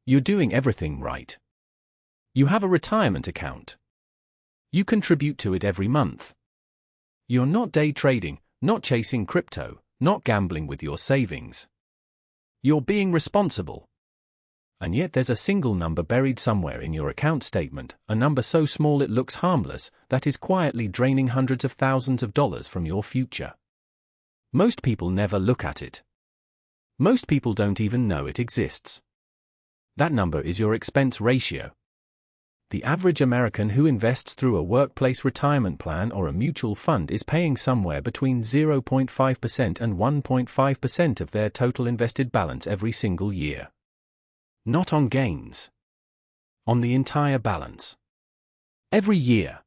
You're doing everything right. You have a retirement account. You contribute to it every month. You're not day trading, not chasing crypto, not gambling with your savings. You're being responsible. And yet there's a single number buried somewhere in your account statement, a number so small it looks harmless, that is quietly draining hundreds of thousands of dollars from your future. Most people never look at it. Most people don't even know it exists. That number is your expense ratio. The average American who invests through a workplace retirement plan or a mutual fund is paying somewhere between 0.5% and 1.5% of their total invested balance every single year. Not on gains. On the entire balance. Every year.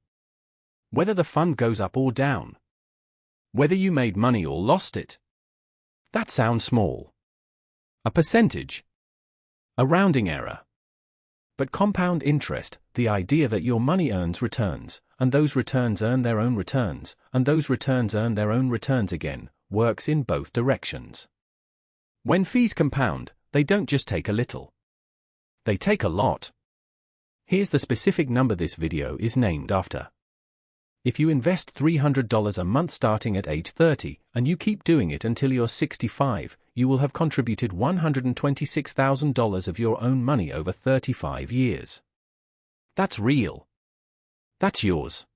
Whether the fund goes up or down. Whether you made money or lost it. That sounds small. A percentage. A rounding error. But compound interest, the idea that your money earns returns, and those returns earn their own returns, and those returns earn their own returns again, works in both directions. When fees compound, they don't just take a little. They take a lot. Here's the specific number this video is named after. If you invest $300 a month starting at age 30, and you keep doing it until you're 65, you will have contributed $126,000 of your own money over 35 years. That's real. That's yours.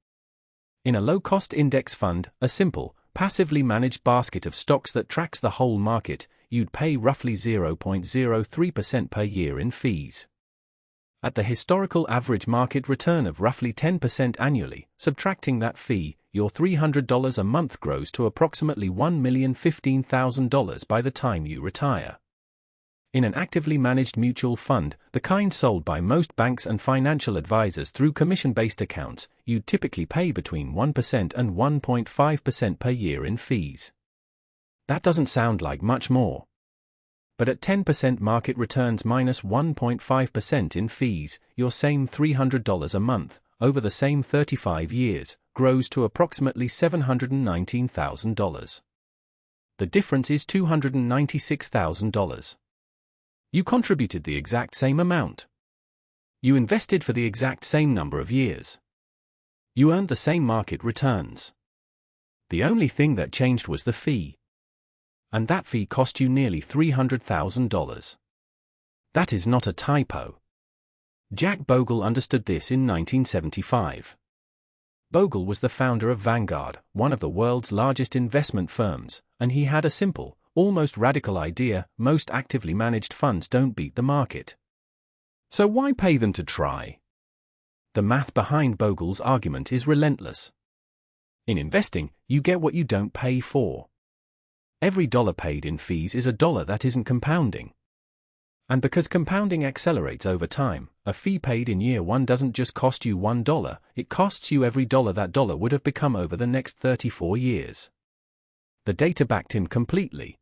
In a low-cost index fund, a simple, passively managed basket of stocks that tracks the whole market, you'd pay roughly 0.03% per year in fees. At the historical average market return of roughly 10% annually, subtracting that fee, your $300 a month grows to approximately $1,015,000 by the time you retire. In an actively managed mutual fund, the kind sold by most banks and financial advisors through commission-based accounts, you'd typically pay between 1% and 1.5% per year in fees. That doesn't sound like much more. But at 10% market returns minus 1.5% in fees, your same $300 a month, over the same 35 years, grows to approximately $719,000. The difference is $296,000. You contributed the exact same amount. You invested for the exact same number of years. You earned the same market returns. The only thing that changed was the fee. And that fee cost you nearly $300,000. That is not a typo. Jack Bogle understood this in 1975. Bogle was the founder of Vanguard, one of the world's largest investment firms, and he had a simple, almost radical idea: most actively managed funds don't beat the market. So why pay them to try? The math behind Bogle's argument is relentless. In investing, you get what you don't pay for. Every dollar paid in fees is a dollar that isn't compounding. And because compounding accelerates over time, a fee paid in year one doesn't just cost you $1, it costs you every dollar that dollar would have become over the next 34 years. The data backed him completely.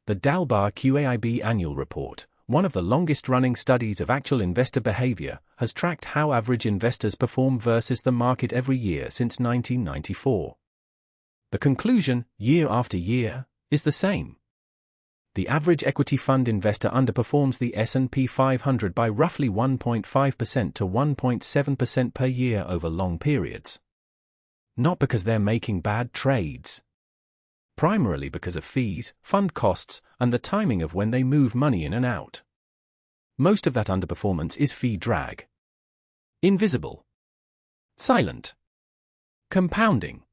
The Dalbar QAIB Annual Report, one of the longest-running studies of actual investor behavior, has tracked how average investors perform versus the market every year since 1994. The conclusion, year after year, is the same. The average equity fund investor underperforms the S&P 500 by roughly 1.5% to 1.7% per year over long periods. Not because they're making bad trades. Primarily because of fees, fund costs, and the timing of when they move money in and out. Most of that underperformance is fee drag. Invisible. Silent. Compounding.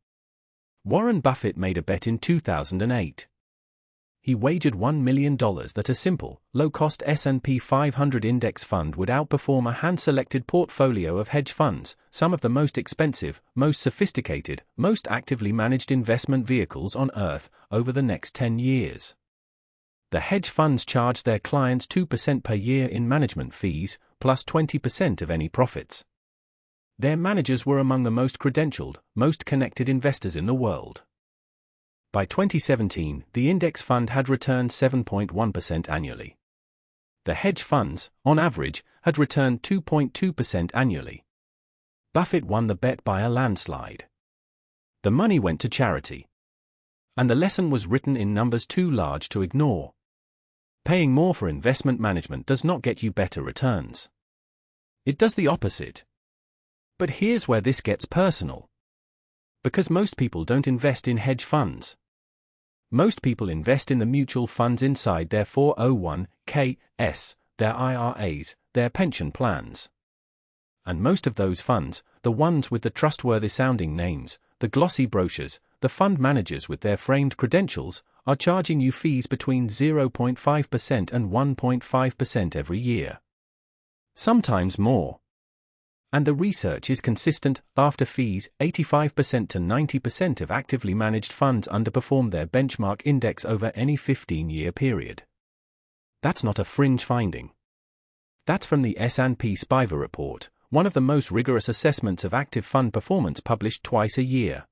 Warren Buffett made a bet in 2008. He wagered $1 million that a simple, low-cost S&P 500 index fund would outperform a hand-selected portfolio of hedge funds, some of the most expensive, most sophisticated, most actively managed investment vehicles on Earth, over the next 10 years. The hedge funds charge their clients 2% per year in management fees, plus 20% of any profits. Their managers were among the most credentialed, most connected investors in the world. By 2017, the index fund had returned 7.1% annually. The hedge funds, on average, had returned 2.2% annually. Buffett won the bet by a landslide. The money went to charity. And the lesson was written in numbers too large to ignore. Paying more for investment management does not get you better returns. It does the opposite. But here's where this gets personal. Because most people don't invest in hedge funds. Most people invest in the mutual funds inside their 401(k)s, their IRAs, their pension plans. And most of those funds, the ones with the trustworthy-sounding names, the glossy brochures, the fund managers with their framed credentials, are charging you fees between 0.5% and 1.5% every year. Sometimes more. And the research is consistent. After fees, 85% to 90% of actively managed funds underperform their benchmark index over any 15-year period. That's not a fringe finding. That's from the S&P SPIVA report, one of the most rigorous assessments of active fund performance published twice a year.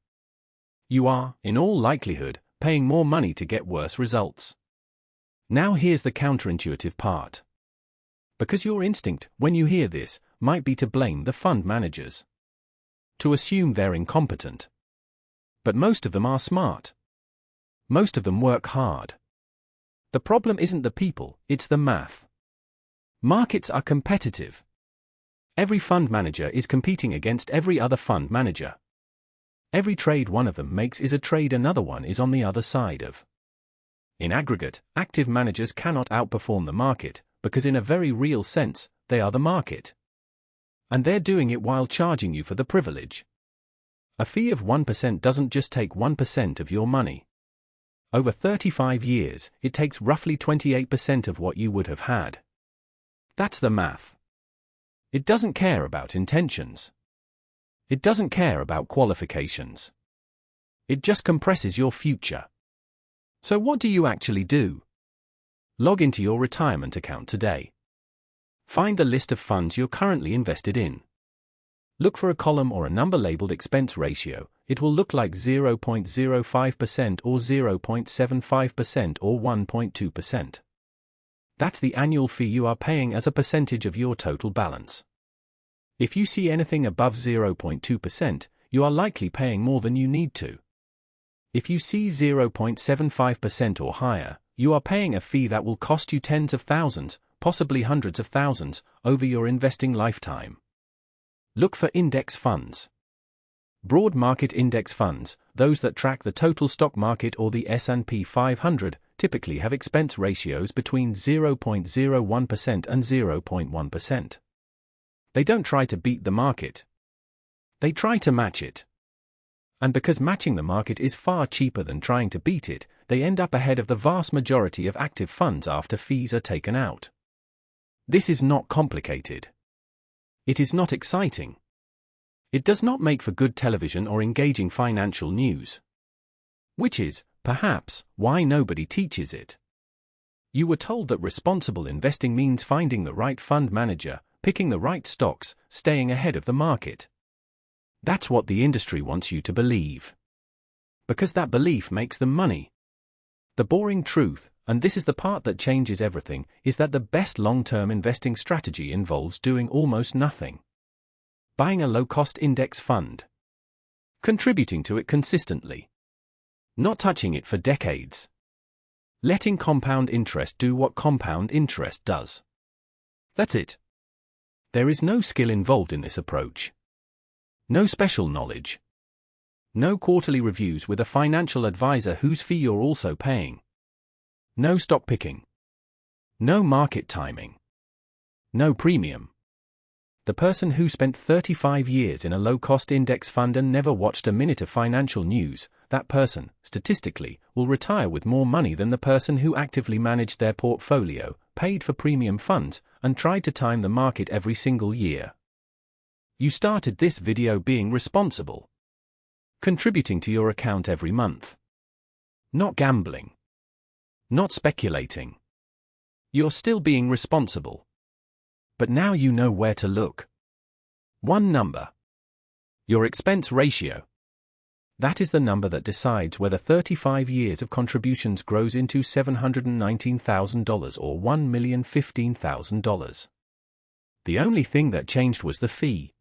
You are, in all likelihood, paying more money to get worse results. Now here's the counterintuitive part. Because your instinct, when you hear this, might be to blame the fund managers. To assume they're incompetent. But most of them are smart. Most of them work hard. The problem isn't the people, it's the math. Markets are competitive. Every fund manager is competing against every other fund manager. Every trade one of them makes is a trade another one is on the other side of. In aggregate, active managers cannot outperform the market, because in a very real sense, they are the market. And they're doing it while charging you for the privilege. A fee of 1% doesn't just take 1% of your money. Over 35 years, it takes roughly 28% of what you would have had. That's the math. It doesn't care about intentions. It doesn't care about qualifications. It just compresses your future. So what do you actually do? Log into your retirement account today. Find the list of funds you're currently invested in. Look for a column or a number labeled expense ratio. It will look like 0.05% or 0.75% or 1.2%. That's the annual fee you are paying as a percentage of your total balance. If you see anything above 0.2%, you are likely paying more than you need to. If you see 0.75% or higher, you are paying a fee that will cost you tens of thousands, possibly hundreds of thousands, over your investing lifetime. Look for index funds. Broad market index funds, those that track the total stock market or the S&P 500, typically have expense ratios between 0.01% and 0.1%. They don't try to beat the market. They try to match it. And because matching the market is far cheaper than trying to beat it, they end up ahead of the vast majority of active funds after fees are taken out. This is not complicated. It is not exciting. It does not make for good television or engaging financial news. Which is, perhaps, why nobody teaches it. You were told that responsible investing means finding the right fund manager, picking the right stocks, staying ahead of the market. That's what the industry wants you to believe. Because that belief makes them money. The boring truth, and this is the part that changes everything, is that the best long-term investing strategy involves doing almost nothing. Buying a low-cost index fund. Contributing to it consistently. Not touching it for decades. Letting compound interest do what compound interest does. That's it. There is no skill involved in this approach. No special knowledge. No quarterly reviews with a financial advisor whose fee you're also paying. No stock picking. No market timing. No premium. The person who spent 35 years in a low-cost index fund and never watched a minute of financial news, that person, statistically, will retire with more money than the person who actively managed their portfolio, paid for premium funds, and tried to time the market every single year. You started this video being responsible. Contributing to your account every month. Not gambling. Not speculating. You're still being responsible. But now you know where to look. One number. Your expense ratio. That is the number that decides whether 35 years of contributions grows into $719,000 or $1,015,000. The only thing that changed was the fee.